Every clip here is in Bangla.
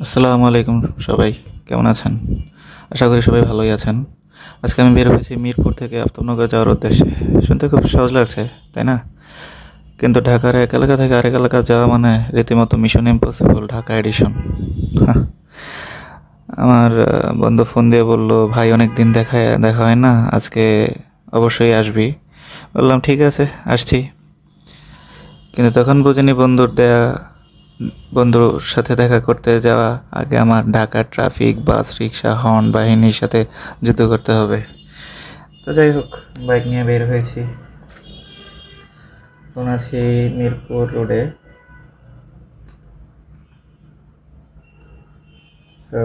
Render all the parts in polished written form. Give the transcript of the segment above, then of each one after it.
আসসালামু আলাইকুম সবাই, কেমন আছেন? আশা করি সবাই ভালোই আছেন। আজকে আমি বের হয়েছি মিরপুর থেকে আফতাবনগর যাওয়ার উদ্দেশ্যে। শুনতে খুব সহজ লাগছে, তাই না? কিন্তু ঢাকার এক এলাকা থেকে আরেক এলাকা যাওয়া মানে রীতিমতো মিশন ইম্পসিবল ঢাকা এডিশন। আমার বন্ধু ফোন দিয়ে বলল, ভাই অনেক দিন দেখা হয় না, আজকে অবশ্যই আসবি। বললাম ঠিক আছে, আসছি। কিন্তু তখন বুঝিনি বন্ধুর সাথে দেখা করতে যাওয়া আগে আমার ঢাকার ট্রাফিক, বাস, রিক্সা, হর্ন বাহিনীর সাথে যুদ্ধ করতে হবে। তো যাই হোক, বাইক নিয়ে বের হয়েছি। এখন আছি মিরপুর রোডে। সো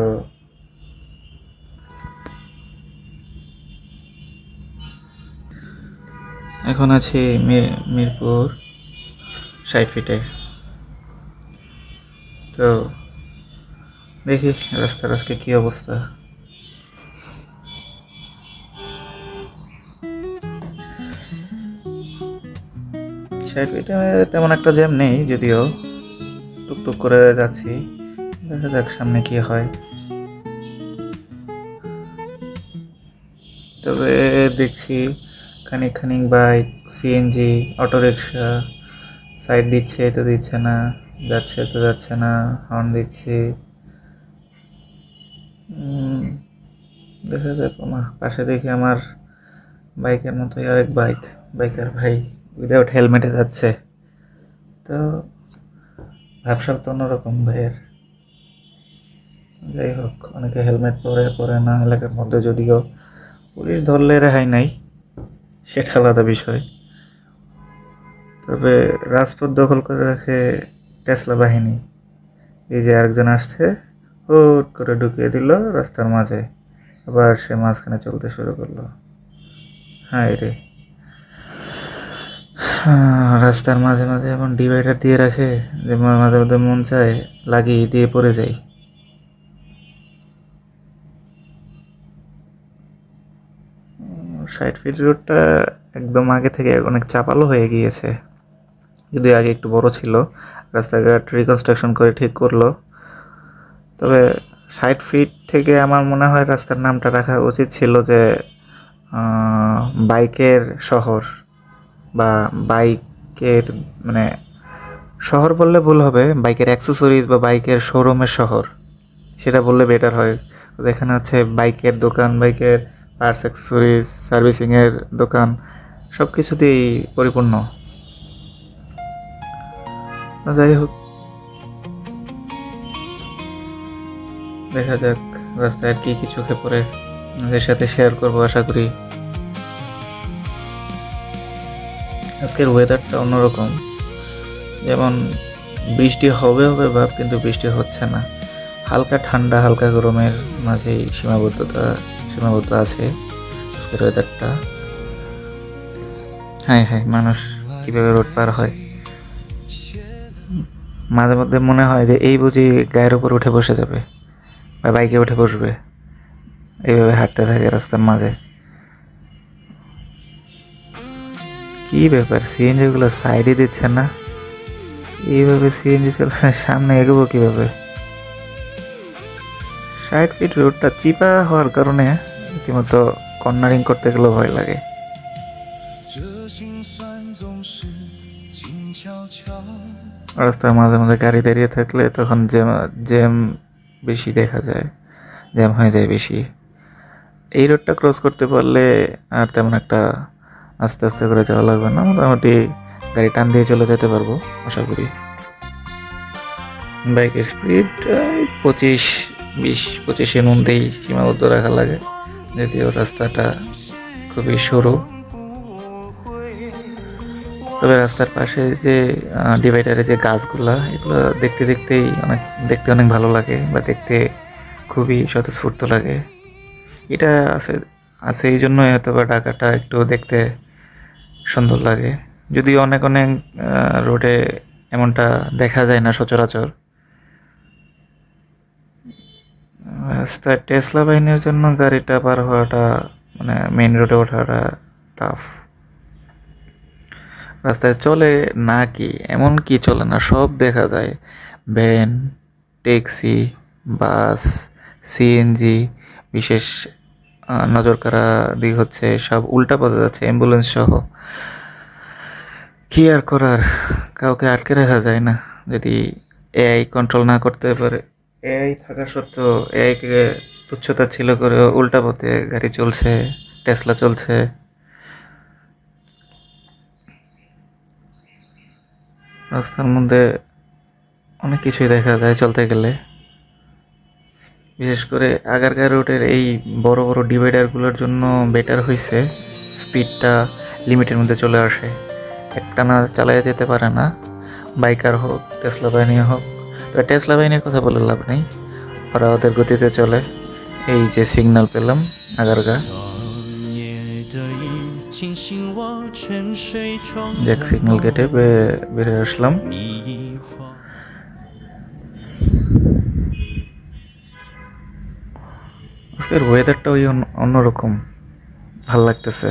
এখন আছি মিরপুর 60 ফিটে। তো দেখি রাস্তার আজকে কী অবস্থা। 60 ফিটে তেমন একটা জ্যাম নেই, যদিও টুকটুক করে যাচ্ছি। দেখা যাক সামনে কি হয়। তবে দেখছি খানিক খানিক বাইক, সিএনজি, অটোরিকশা সাইড দিচ্ছে তো দিচ্ছে না, যাচ্ছে তো যাচ্ছে না, হর্ন দিচ্ছি। দেখা যাক। পাশে দেখি আমার বাইকের মতোই আরেক বাইকার ভাই উইদাউট হেলমেটে যাচ্ছে। তো ভাবসাব তো অন্যরকম ভাইয়ের। যাই হোক, অনেকে হেলমেট পরে পরে না এলাকার মধ্যে, যদিও পুলিশ ধরলে রেহাই নাই, সেটা আলাদা বিষয়। তবে রাজপথ দখল করে রাখে টেসলা বাহিনী। এই যে আরেকজন আসছে, হুট করে ঢুকিয়ে দিল রাস্তার মাঝে, আবার সে মাঝখানে চলতে শুরু করলো। হায় রে! রাস্তার মাঝে মাঝে এমন ডিভাইডার দিয়ে রাখে যে মাঝে মধ্যে মন চায় লাগিয়ে দিয়ে পড়ে যাই। 60 ফিট রোডটা একদম আগে থেকে অনেক চাপালো হয়ে গিয়েছে, যদি আগে একটু বড় ছিল। রাস্তাঘাট রিকনস্ট্রাকশন করে ঠিক করলো। তবে 60 ফিট থেকে আমার মনে হয় রাস্তার নামটা রাখা উচিত ছিল যে বাইকের শহর, বা বাইকের মানে শহর বললে ভুল হবে, বাইকের অ্যাক্সেসরিজ বা বাইকের শোরুমের শহর, সেটা বললে বেটার হয়। এখানে হচ্ছে বাইকের দোকান, বাইকের পার্টস, অ্যাক্সেসরিজ, সার্ভিসিংয়ের দোকান, সব কিছুতেই পরিপূর্ণ। যাই হোক, দেখা যাক রাস্তায় আর কি চোখে পড়ে, এদের সাথে শেয়ার করবো আশা করি। আজকের ওয়েদারটা অন্যরকম, যেমন বৃষ্টি হবে হবে ভাব, কিন্তু বৃষ্টি হচ্ছে না। হালকা ঠান্ডা, হালকা গরমের মাঝেই সীমাবদ্ধ আছে আজকের ওয়েদারটা। হ্যাঁ হ্যাঁ, মানুষ কীভাবে রোড পার হয়, মাঝে মধ্যে মনে হয় যে এই বুঝি গায়ের উপর উঠে বসে যাবে বা বাইকে উঠে বসবে, এইভাবে হাঁটতে থাকে রাস্তার মাঝে। কি ব্যাপার, সিএনজিগুলো সাইডে দিচ্ছে না? এইভাবে সিএনজি চালালে সামনে এগোবো কীভাবে? 60 ফিট রোডটা চিপা হওয়ার কারণে রীতিমতো কর্নারিং করতে গেলেও ভয় লাগে। রাস্তার মাঝে মাঝে গাড়ি দাঁড়িয়ে থাকলে তখন জ্যাম বেশি দেখা যায়, জ্যাম হয়ে যায় বেশি। এই রোডটা ক্রস করতে পারলে আর তেমন একটা আস্তে আস্তে করে যাওয়া লাগবে না, মোটামুটি গাড়ি টান দিয়ে চলে যেতে পারবো আশা করি। বাইকের স্পিড 25-20-25-এর মধ্যেই সীমাবদ্ধ রাখা লাগে, যদিও রাস্তাটা খুবই সরু। তবে রাস্তার পাশে যে ডিভাইডারে যে গাছগুলা, এগুলো দেখতে অনেক ভালো লাগে, বা দেখতে খুবই স্বতঃস্ফূর্ত লাগে। এটা আছে আছে এই জন্যই হয়তো বা ঢাকাটা একটু দেখতে সুন্দর লাগে, যদিও অনেক অনেক রোডে এমনটা দেখা যায় না সচরাচর। রাস্তায় টেসলা বাহিনীর জন্য গাড়িটা পার হওয়াটা, মানে মেইন রোডে ওঠাটা টাফ। রাস্তায় চলে না কি, এমন কি চলে না, সব দেখা যায়। ভ্যান, ট্যাক্সি, বাস, সিএনজি, বিশেষ নজর কাড়া দিক হচ্ছে সব উল্টা পথে যাচ্ছে, অ্যাম্বুলেন্স সহ। কি আর করার, কাউকে আটকে রাখা যায় না যদি এআই কন্ট্রোল না করতে পারে। এআই থাকা সত্ত্বেও এআইকে তুচ্ছতা ছিল করে উল্টা পথে গাড়ি চলছে, টেসলা চলছে। রাস্তার মধ্যে অনেক কিছুই দেখা যায় চলতে গেলে। বিশেষ করে আগারগাঁও রোডের এই বড় বড় ডিভাইডারগুলোর জন্য বেটার হয়েছে, স্পিডটা লিমিটের মধ্যে চলে আসে, একটানা চালাইয়া যেতে পারে না, বাইকার হোক টেসলা বাহিনী হোক। তবে টেসলা বাহিনীর কথা বলে লাভ নেই, ওরা ওদের গতিতে চলে। এই যে সিগন্যাল পেলাম আগারগা, দেখ সিগন্যাল কেটে বেরিয়ে আসলাম। আজকের ওয়েদারটা ওই অন্যরকম, ভাল লাগতেছে।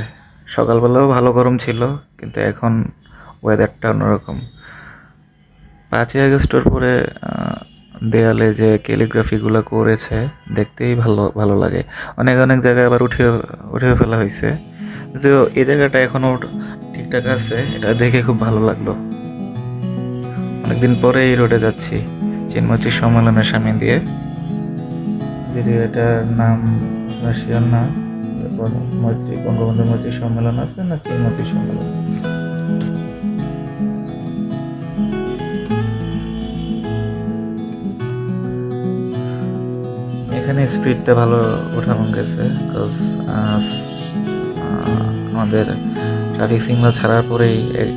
সকালবেলাও ভালো গরম ছিল, কিন্তু এখন ওয়েদারটা অন্যরকম। 5ই আগস্টের পরে দেয়ালে যে ক্যালিগ্রাফিগুলো করেছে দেখতেই ভালো ভালো লাগে। অনেক অনেক জায়গায় আবার উঠিয়ে ফেলা হয়েছে, কিন্তু এই জায়গাটা এখনও ঠিকঠাক আছে, এটা দেখে খুব ভালো লাগলো। অনেকদিন পরে এই রোডে যাচ্ছি, চিনমৈত্রী সম্মেলনের সামনে দিয়ে, যদিও এটার নাম রাশিয়ার না। তারপর মৈত্রী, বঙ্গবন্ধু মৈত্রী সম্মেলন আছে না চিনমৈত্রী সম্মেলন। এখানে স্পিডটা ভালো ওঠানো গেছে, বিকজ আমাদের ট্রাফিক সিগন্যাল ছাড়ার পরেই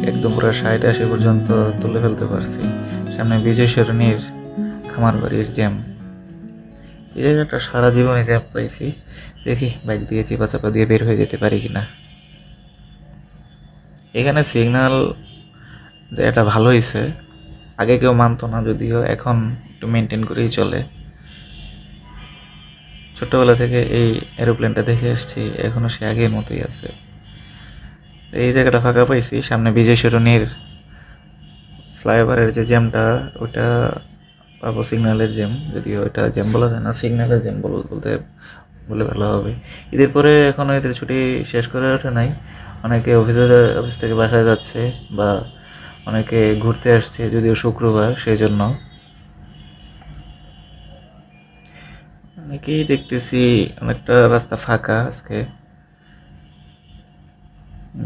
একদম পুরো 60-80 পর্যন্ত তুলে ফেলতে পারছি। সামনে বিজয় সরণির খামার বাড়ির জ্যাম, এই জায়গাটা সারা জীবনে জ্যাম পাইছি। দেখি বাইক দিয়ে চিপা চাপা দিয়ে বের হয়ে যেতে পারি কিনা। এখানে সিগন্যাল এটা ভালো হয়েছে, আগে কেউ মানতো না, যদিও এখন একটু মেনটেন করেই চলে। ছোট্টবেলা থেকে এই এরোপ্লেনটা দেখে আসছি, এখনো সে আগের মতোই আছে। এই জায়গাটা ফাঁকা পাইছি, সামনে বিজয় সরণির ফ্লাইওভারের যে জ্যামটা, ওটা পাবো সিগন্যালের জ্যাম, যদিও এটা জ্যাম বলা যায় না, সিগন্যালের জ্যাম বলে ভালো হবে। ঈদের পরে এখনও ঈদের ছুটি শেষ করে ওঠে নাই, অনেকে অফিস থেকে বাসায় যাচ্ছে, বা অনেকে ঘুরতে আসছে, যদিও শুক্রবার সেই জন্য। অনেকেই দেখতেছি অনেকটা রাস্তা ফাঁকা আজকে।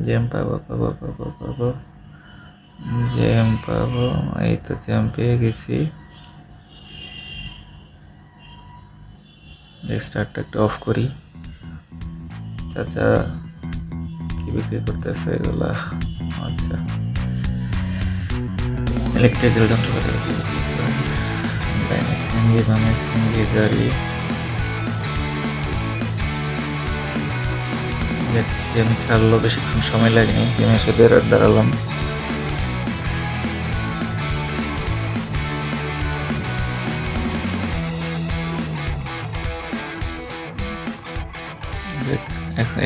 জ্যাম পাবো, জ্যাম পাবো, এই তো জ্যাম পেয়ে গেছি। স্টার্টটা একটু অফ করি। চাচা কি বিক্রি করতেছে এগুলা? আচ্ছা, ইলেকট্রিক্যাল যন্ত্রপাতি বিক্রি করতেছে। সিএনজি গাড়ি। জ্যাম ছাড়লো, বেশিক্ষণ সময় লাগেনি, জ্যামে এসে দাঁড়ালাম।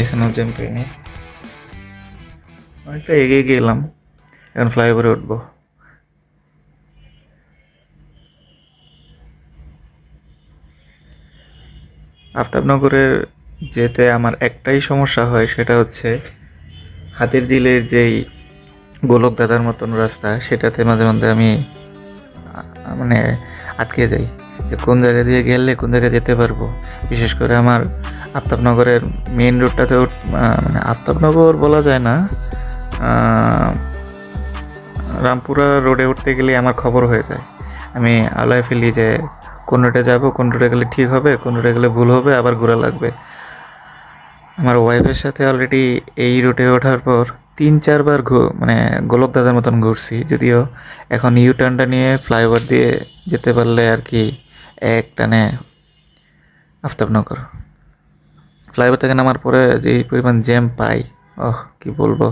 এখানেও জ্যাম পাইনি, অনেকটা এগিয়ে গেলাম। এখন ফ্লাইওভারে উঠবো। আফতাবনগরের যেতে আমার একটাই সমস্যা হয়, সেটা হচ্ছে হাতির ঝিলের যেই গোলক দাদার মতন রাস্তা, সেটাতে মাঝে মধ্যে আমি মানে আটকে যাই, যে কোন জায়গা দিয়ে গেলে কোন জায়গায় যেতে পারবো। বিশেষ করে আমার আফতাবনগরের মেন রোডটাতে মানে আফতাবনগর বলা যায় না, রামপুরা রোডে উঠতে গেলে আমার খবর হয়ে যায়। আমি আলায় ফেলি যে কোন রোডে যাবো, কোন রোডে গেলে ঠিক হবে, কোন রোডে গেলে ভুল হবে, আবার ঘোরা লাগবে। আমার ওয়াইফের সাথে অলরেডি এই রুটে ওঠার পর 3-4 বার মানে গোলক দাদার মতন ঘুরছি, যদিও এখন ইউ টার্নটা নিয়ে ফ্লাইওভার দিয়ে যেতে পারলে আর কি এক টানে আফতাবনগর। ফ্লাইওভার থেকে নামার পরে যে পরিমাণ জ্যাম পাই, ওহ কি বলবো।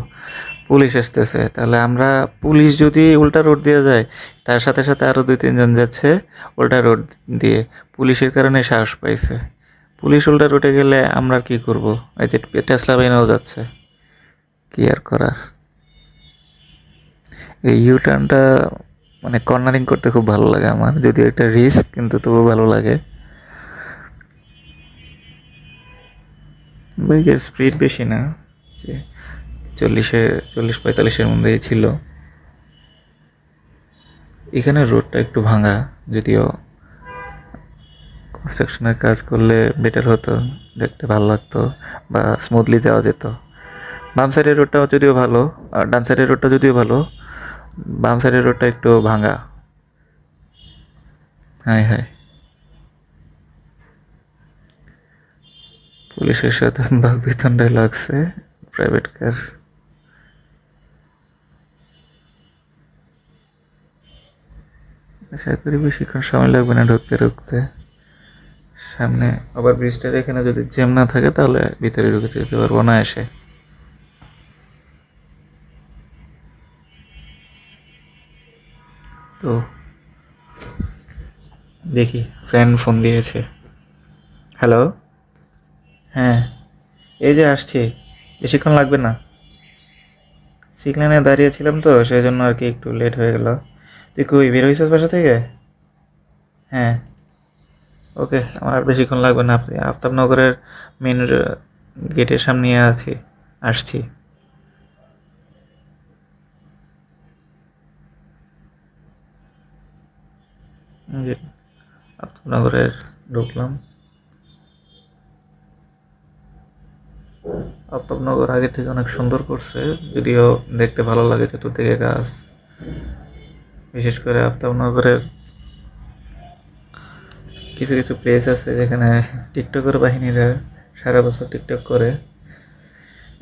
পুলিশ আসতেছে, তাহলে আমরা পুলিশ যদি উল্টা রোড দিয়ে যায়, তার সাথে সাথে আরও 2-3 জন যাচ্ছে উল্টা রোড দিয়ে, পুলিশের কারণে সাহস পাইছে। পুলিশ উল্টা রুটে গেলে আমরা কি করব? এই যে টেসলা বাহিনীও যাচ্ছে, কি আর করার। এই ইউ টার্নটা মানে কর্নারিং করতে খুব ভালো লাগে আমার, যদিও এটা রিস্ক কিন্তু তবুও ভালো লাগে। বাইকের স্পিড বেশি না, যে 40-45-এর মধ্যেই ছিল। এখানে রোডটা একটু ভাঙা, যদিও কনস্ট্রাকশনের কাজ করলে বেটার হতো, দেখতে ভালো লাগতো বা স্মুথলি যাওয়া যেত। বাম সাইডের রোডটা যদিও ভালো, আর ডান সাইডের রোডটা যদিও ভালো, বাম সাইডের রোডটা একটু ভাঙা। হ্যাঁ হ্যাঁ, পুলিশের সাথে বাগবিতণ্ডায় লাগছে প্রাইভেট কার। আশা করি বেশিক্ষণ সময় লাগবে না ঢুকতে ঢুকতে। সামনে আবার ব্রিজটার এখানে যদি জ্যাম না থাকে তাহলে ভিতরে ঢুকে যেতে পারবো না এসে। তো দেখি, ফ্রেন্ড ফোন দিয়েছে। হ্যালো। হ্যাঁ, এই যে আসছি, বেশিক্ষণ লাগবে না। সিগন্যালে দাঁড়িয়েছিলাম তো সেই জন্য আর কি একটু লেট হয়ে গেল। তুই কই বের হয়েছিস বাসা থেকে? হ্যাঁ, ওকে, আমার আর বেশিক্ষণ লাগবে না। আপনি আফতাবনগরের মেন গেটের সামনে আছি, আসছি। এই যে আফতাবনগরের ঢুকলাম। আফতাবনগর আগের থেকে অনেক সুন্দর করছে, যদিও দেখতে ভালো লাগে চতুর্দিকে গাছ। বিশেষ করে আফতাবনগরের কিছু কিছু প্লেস আছে যেখানে টিকটকের বাহিনীরা সারা বছর টিকটক করে।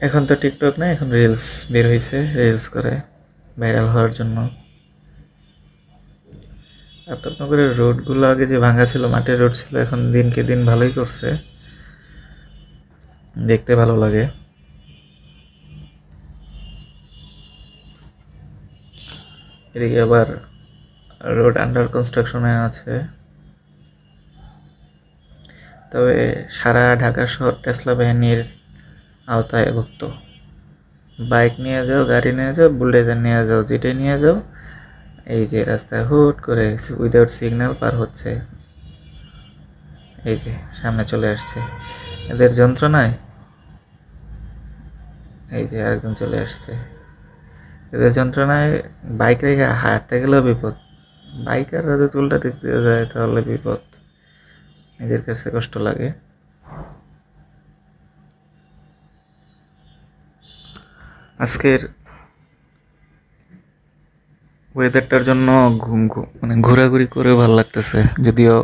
এখন তো টিকটক না, এখন রিলস বের হয়েছে, রিলস করে ভাইরাল হওয়ার জন্য। আফতাবনগরের রোডগুলো আগে যে ভাঙা ছিল, মাটির রোড ছিল, এখন দিনকে দিন ভালোই করছে, দেখতে ভালো লাগে। এদিকে আবার রোড আন্ডার কনস্ট্রাকশনে আছে। তবে সারা ঢাকা শহর টেসলা বাহিনীর আওতায় ভুক্ত। বাইক নিয়ে যাও, গাড়ি নিয়ে যাও, বুলডোজার নিয়ে যাও, যেটাই নিয়ে যাও, এই যে রাস্তায় হুট করে উইদাউট সিগন্যাল পার হচ্ছে। এই যে সামনে চলে আসছে, এদের যন্ত্রণায়। এই যে আরেকজন চলে আসছে, এদের যন্ত্রণায় বাইক রেখে হাঁটতে গেলেও বিপদ। বাইকার যদি উল্টা দিক দিয়ে যায় তাহলে বিপদ, নিজের কাছে কষ্ট লাগে। আজকের ওয়েদারটার জন্য মানে ঘোরাঘুরি করে ভালো লাগতেছে, যদিও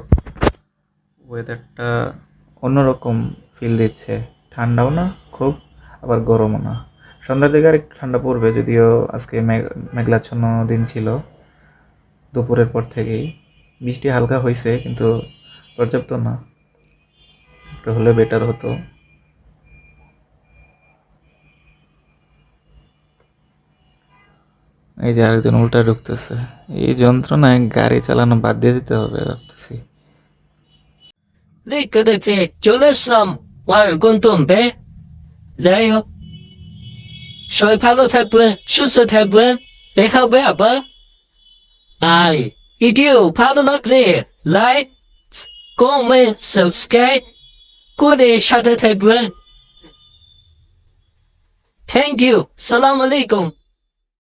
ওয়েদারটা অন্যরকম ফিল দিচ্ছে। ঠান্ডাও না খুব, আবার গরমও না। সন্ধ্যার দিকে আর একটু ঠান্ডা পড়বে, যদিও আজকে মেঘলাচ্ছন্ন দিন ছিল। দুপুরের পর থেকেই বৃষ্টি হালকা হয়েছে, কিন্তু পর্যাপ্ত না, একটু হলে বেটার হতো। এই যে আরেকজন উল্টা ঢুকতেছে, এই যন্ত্রণায় গাড়ি চালানো বাদ দিয়ে দিতে হবে ভাবতেছি। লিখতে চলে আসলাম গন্তব্যে। যাই হোক, সবাই ভালো থাকবেন, সুস্থ থাকবেন, দেখা হবে আবার। আর ভিডিও ভালো লাগলে লাইক, কমেন্ট, সাবস্ক্রাইব করে সাথে থাকবেন। থ্যাংক ইউ, সালাম আলাইকুম।